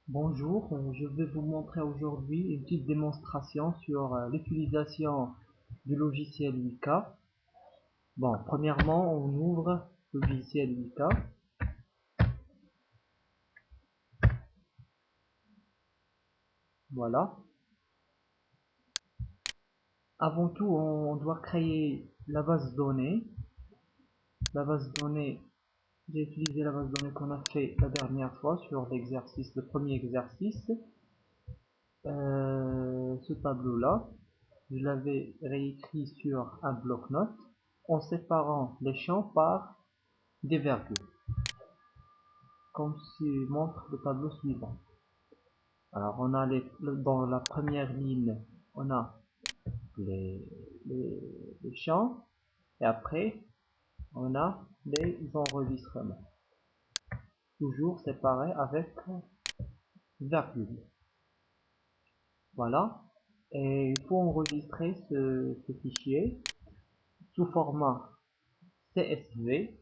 Bonjour, je vais vous montrer aujourd'hui une petite démonstration sur l'utilisation du logiciel Wika. Bon, premièrement, on ouvre le logiciel Wika. Voilà. Avant tout, on doit créer la base de données. La base de données, j'ai utilisé la base de données qu'on a fait la dernière fois sur l'exercice, le premier exercice. Ce tableau-là, je l'avais réécrit sur un bloc-notes en séparant les champs par des virgules, comme montre le tableau suivant. Alors on a dans la première ligne, on a les, les champs, et après on a les enregistrements, toujours séparés avec virgule. Voilà, et il faut enregistrer ce fichier sous format CSV,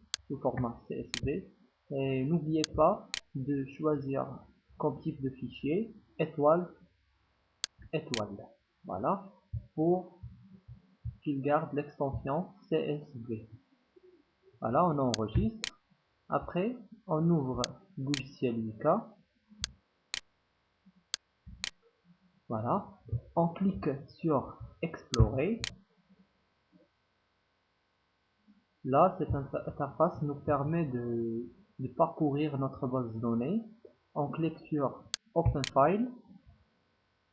et n'oubliez pas de choisir comme type de fichier étoile, étoile. Voilà, pour qu'il garde l'extension CSV. Voilà, on enregistre. Après, on ouvre logiciel Wika. Voilà, on clique sur Explorer. Là, cette interface nous permet de parcourir notre base de données. On clique sur Open File.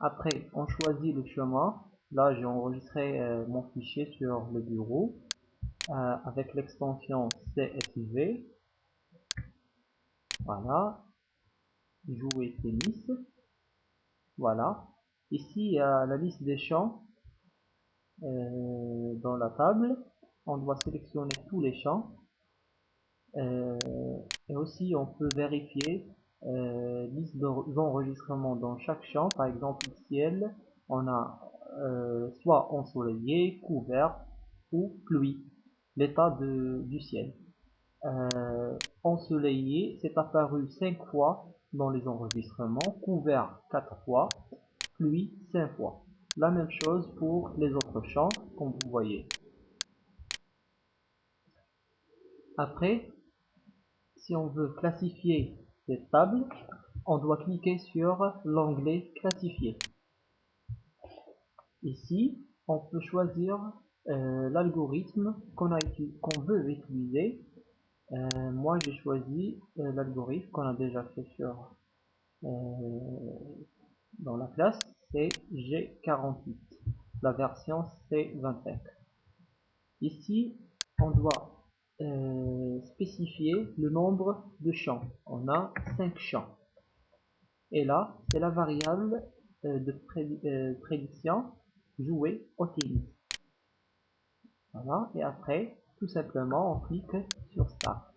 Après, on choisit le chemin. Là, j'ai enregistré mon fichier sur le bureau avec l'extension CSV. Voilà, jouer tennis. Voilà. Ici, il y a la liste des champs dans la table. On doit sélectionner tous les champs. Et aussi, on peut vérifier liste d'enregistrement dans chaque champ. Par exemple, ciel, on a soit ensoleillé, couvert ou pluie. L'état du ciel. Ensoleillé, c'est apparu 5 fois dans les enregistrements, couvert 4 fois, pluie 5 fois. La même chose pour les autres champs, comme vous voyez. Après, si on veut classifier cette table, on doit cliquer sur l'onglet Classifier. Ici, on peut choisir l'algorithme qu'on veut utiliser. Moi, j'ai choisi l'algorithme qu'on a déjà fait dans la classe, c'est G48. La version c'est 25. Ici, on doit spécifier le nombre de champs. On a 5 champs. Et là, c'est la variable de prédiction jouer au tennis. Voilà, et après, tout simplement, on clique sur Start.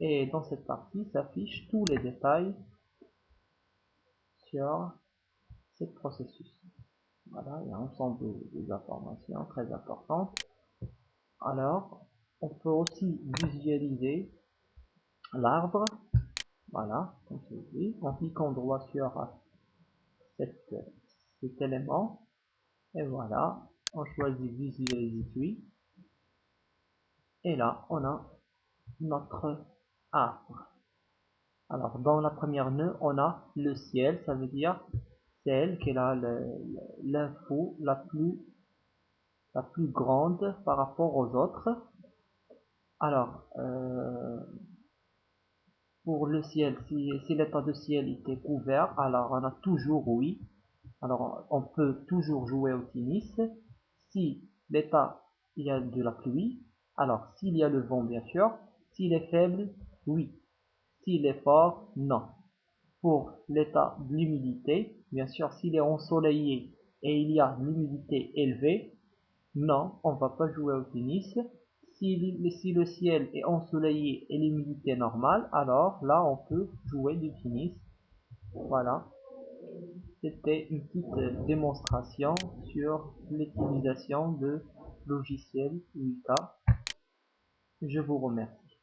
Et dans cette partie s'affichent tous les détails sur ce processus. Voilà, il y a un ensemble des informations très importantes. Alors, on peut aussi visualiser l'arbre. Voilà, comme ceci, en cliquant droit sur cet élément. Et voilà, on choisit visualiser suite. Et là, on a notre arbre. Alors, dans la première nœud, on a le ciel, ça veut dire c'est elle qui a l'info la plus grande par rapport aux autres. Alors, pour le ciel, si l'état de ciel était couvert, alors on a toujours oui. Alors, on peut toujours jouer au tennis. Si l'état, il y a de la pluie, alors s'il y a le vent, bien sûr. S'il est faible, oui. S'il est fort, non. Pour l'état de l'humidité, bien sûr, s'il est ensoleillé et il y a l'humidité élevée, non, on va pas jouer au tennis. Si le ciel est ensoleillé et l'humidité normale, alors là, on peut jouer du tennis. Voilà. C'était une petite démonstration sur l'utilisation de logiciels Wika. Je vous remercie.